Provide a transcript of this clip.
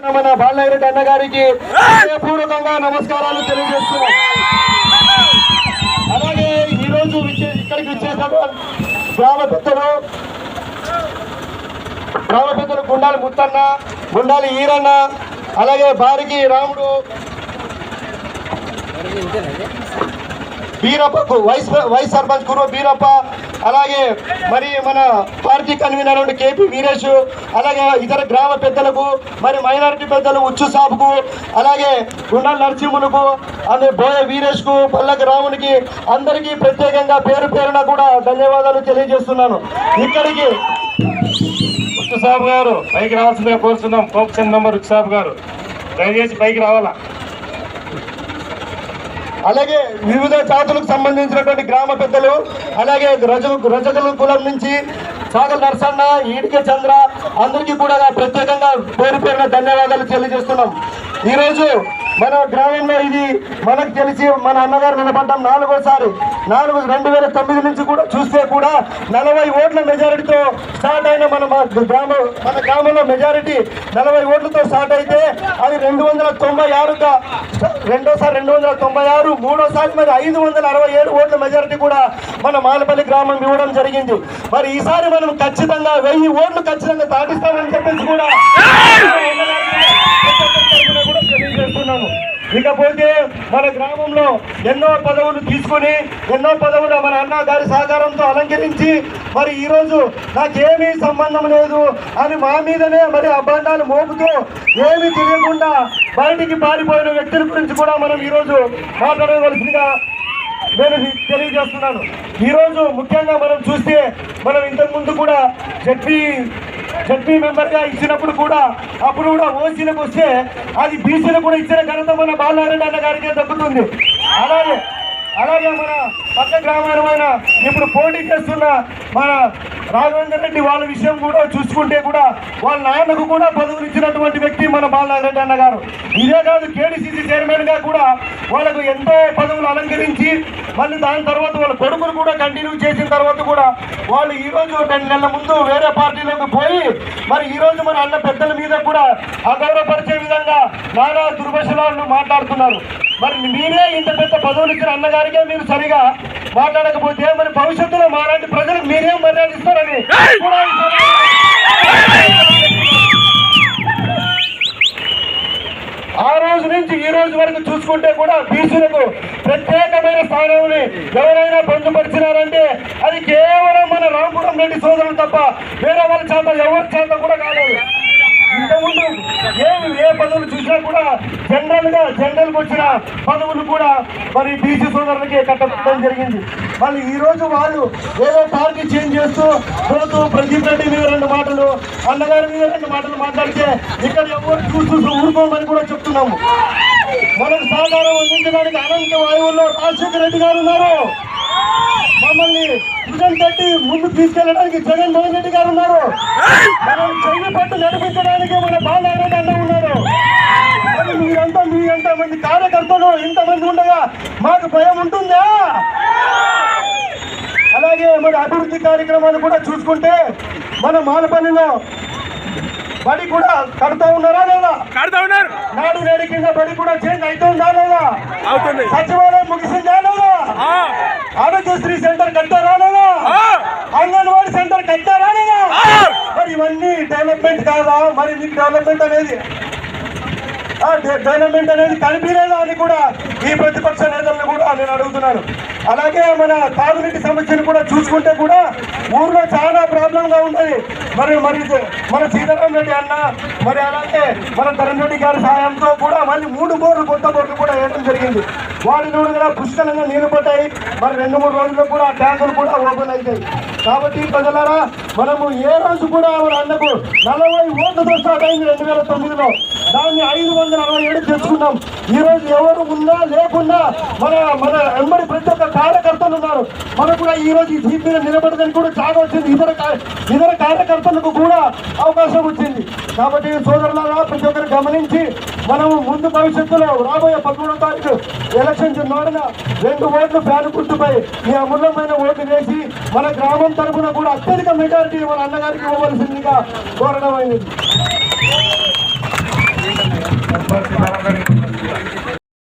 మన బాలనాగిరెడ్డి అన్న గారికి పూర్వకంగా నమస్కారాలు తెలియజేస్తున్నాం. అలాగే ఈరోజు ఇక్కడికి వచ్చేసిన గ్రామ పెద్దలు గుండాలి ముత్తన్న, గుండాలి ఈరన్న, అలాగే బారికి రాముడు, బీరప్ప వైస్ సర్పంచ్ కుర్వ బీరప్ప, అలాగే మరి మన పార్టీ కన్వీనర్ కేపీ వీరేష్, అలాగే ఇతర గ్రామ పెద్దలకు, మరి మైనారిటీ పెద్దలు ఉచ్చు సాబుకు, అలాగే గుండాల నరసింహులకు, అలాగే బోయ వీరేష్కు, పల్లకి రామునికి అందరికీ ప్రత్యేకంగా పేరు పేరున కూడా ధన్యవాదాలు తెలియజేస్తున్నాను. ఇక్కడికి ఉచ్చు సాబు గారు పైకి రావాల్సిందిగా కోరుతున్నాం. కోప్షన్ మెంబర్ ఉచ్చు సాబు గారు దయచేసి పైకి రావాలా. అలాగే వివిధ జాతులకు సంబంధించినటువంటి గ్రామ పెద్దలు, అలాగే రజకుల కులం నుంచి సాగల్ నరసన్న, ఈడికే చంద్ర అందరికీ కూడా ప్రత్యేకంగా పేరు పేరున ధన్యవాదాలు తెలియజేస్తున్నాం. ఈరోజు మన గ్రామంలో ఇది మనకు తెలిసి మన అన్నగారు నిలబడ్డాం 4వసారి. 2009 నుంచి కూడా చూస్తే కూడా 40 ఓట్ల మెజారిటీతో స్టార్ట్ అయిన మన గ్రామంలో మెజారిటీ 40 ఓట్లతో స్టార్ట్ అయితే అది 296గా, రెండోసారి 296, మూడోసారి మరి 567 ఓట్ల మెజారిటీ కూడా మన మాలపల్లి గ్రామం ఇవ్వడం జరిగింది. మరి ఈసారి మనం ఖచ్చితంగా 1000 ఓట్లు ఖచ్చితంగా దాటిస్తామని చెప్పేసి కూడా తెలియజేస్తున్నాము. ఇకపోతే మన గ్రామంలో ఎన్నో పదవులు తీసుకుని ఎన్నో పదవులు మన అన్న గారి సహకారంతో అలంకరించి మరి ఈరోజు నాకేమీ సంబంధం లేదు అని మా మీదనే మరి అభాండాలు మోపుతూ ఏమీ తెలియకుండా బయటికి పారిపోయిన వ్యక్తుల గురించి కూడా మనం ఈరోజు మాట్లాడవలసిందిగా నేను తెలియజేస్తున్నాను. ఈరోజు ముఖ్యంగా మనం చూస్తే మనం ఇంతకుముందు కూడా జడ్పీ మెంబర్గా ఇచ్చినప్పుడు కూడా అప్పుడు కూడా ఓసీలకు వస్తే అది బీసీలకు కూడా ఇచ్చిన ఘనత మన బాలనాగిరెడ్డి అన్న గారికే దక్కుతుంది. అలాగే మన పక్క గ్రామమైన ఇప్పుడు పోటీ చేస్తున్న మన రాఘవేంద్ర రెడ్డి వాళ్ళ విషయం కూడా చూసుకుంటే కూడా వాళ్ళ నాన్నకు కూడా పదవులు ఇచ్చినటువంటి వ్యక్తి మన బాలనాగిరెడ్డి అన్న గారు. ఇదే కాదు, కేడీసీసీ చైర్మన్ గా కూడా వాళ్ళకు ఎంతో పదవులు అలంకరించి మళ్ళీ దాని తర్వాత వాళ్ళ కొడుకులు కూడా కంటిన్యూ చేసిన తర్వాత కూడా వాళ్ళు ఈరోజు 2 నెలల ముందు వేరే పార్టీలోకి పోయి మరి ఈరోజు మన అన్న పెద్దల మీద కూడా అగౌరవపరిచే విధంగా నానా దుర్భాషలను మాట్లాడుతున్నారు. మరి మీరే ఇంత పెద్ద పదవులు ఇచ్చిన అన్నగారికే మీరు సరిగా మాట్లాడకపోతే మరి భవిష్యత్తులో మాలాంటి ప్రజలకు మీరేం మర్యాద ఇస్తారని ఆ రోజు నుంచి ఈ రోజు వరకు చూసుకుంటే కూడా బీసీలకు ప్రత్యేకమైన స్థానాన్ని ఎవరైనా పొందుపరిచినారంటే అది కేవలం మన రాంపురం రెడ్డి సోదరులు తప్ప వేరే వాళ్ళ చేత ఎవరి చేత కూడా కాలేదు. ఇంతకుముందు ఏ పదవులు చూసినా కూడా జనరల్కి వచ్చిన పదవులు కూడా మరి బీసీ సోదరులకి కట్టడం జరిగింది. మళ్ళీ ఈ రోజు వాళ్ళు ఏదో పార్టీ చేంజ్ చేస్తూ పోతూ ప్రదీప్ రెడ్డి మీద 2 మాటలు, అన్నగారి మీద 2 మాటలు మాట్లాడితే ఇక్కడ ఎవరు చూస్తూ ఊరుకోమని కూడా చెప్తున్నాము. మనకు సహకారం అందించడానికి అనంత వాయువుల్లో రాజశేఖర రెడ్డి గారు ఉన్నారు. మమ్మల్ని భుజం తట్టి ముందుకు తీసుకెళ్ళడానికి జగన్మోహన్ రెడ్డి గారు ఉన్నారు. మనం చెయ్యి పట్టు నడిపించడానికి మన బాలనాగిరెడ్డి అన్న ఉన్నారు. మరి మీరంతా మంది కార్యకర్తలు ఇంతమంది ఉండగా మాకు భయం ఉంటుందా? అలాగే మరి అభివృద్ధి కార్యక్రమాలు కూడా చూసుకుంటే మన మాలపల్లిలో బడి కూడా కడుతూ ఉన్నారా లేదా? నాడు నేడు కింద బడి కూడా చేంజ్ అవుతుందా లేదా? సచివాలయం ముగిసిందా లేదా? ఆరోగ్యశ్రీ సెంటర్ కట్టారా లేదా? అంగన్వాడీ సెంటర్ కట్టారా లేదా? మరి ఇవన్నీ డెవలప్మెంట్ కాదా? మరి మీకు డెవలప్మెంట్ అనేది కనిపించలేదా అని కూడా ఈ ప్రతిపక్ష నేతలను కూడా నేను అడుగుతున్నాను. అలాగే మన తాగునీటి సమస్యను కూడా చూసుకుంటే కూడా ఊర్లో చాలా ప్రాబ్లంగా ఉంటాయి. మరి మన సీతారాం రెడ్డి అన్న మరి అలాగే మన ధరణ్ రెడ్డి గారి సహాయంతో కూడా మళ్ళీ 3 కొత్త బోర్లు కూడా వేయడం జరిగింది. వాటిని కూడా పుష్కలంగా నీళ్లు పట్టాయి. మరి 2-3 రోజుల్లో కూడా ట్యాంకులు కూడా ఓపెన్ అవుతాయి. కాబట్టి ప్రజలారా, మనము ఏ రోజు కూడా మన అన్నకు 40 ఓట్లతో స్టార్ట్ అయింది 2009లో. దాన్ని 567 తెచ్చుకున్నాం. ఈ రోజు ఎవరు ఉన్నా లేకున్నా మన ఎంబడి ప్రతి ఒక్క కార్యకర్తలు ఉన్నారు. మనకు కూడా ఈ రోజు ఈ సీట్ మీద నిలబడడానికి కూడా చాలా వచ్చింది. ఇతర కార్యకర్తలకు కూడా అవకాశం వచ్చింది. కాబట్టి సోదరులారా, ప్రతి ఒక్కరు గమనించి మనము ముందు భవిష్యత్తులో రాబోయే 13వ తారీఖు ఎలక్షన్స్ నాడున 2 ఓట్లు ఫ్యాన్ గుర్తుపై ఈ అమూల్యమైన ఓట్లు వేసి మన గ్రామం తరఫున కూడా అత్యధిక మెజారిటీ మన అన్నగారికి ఇవ్వవలసిందిగా కోరడం అయింది.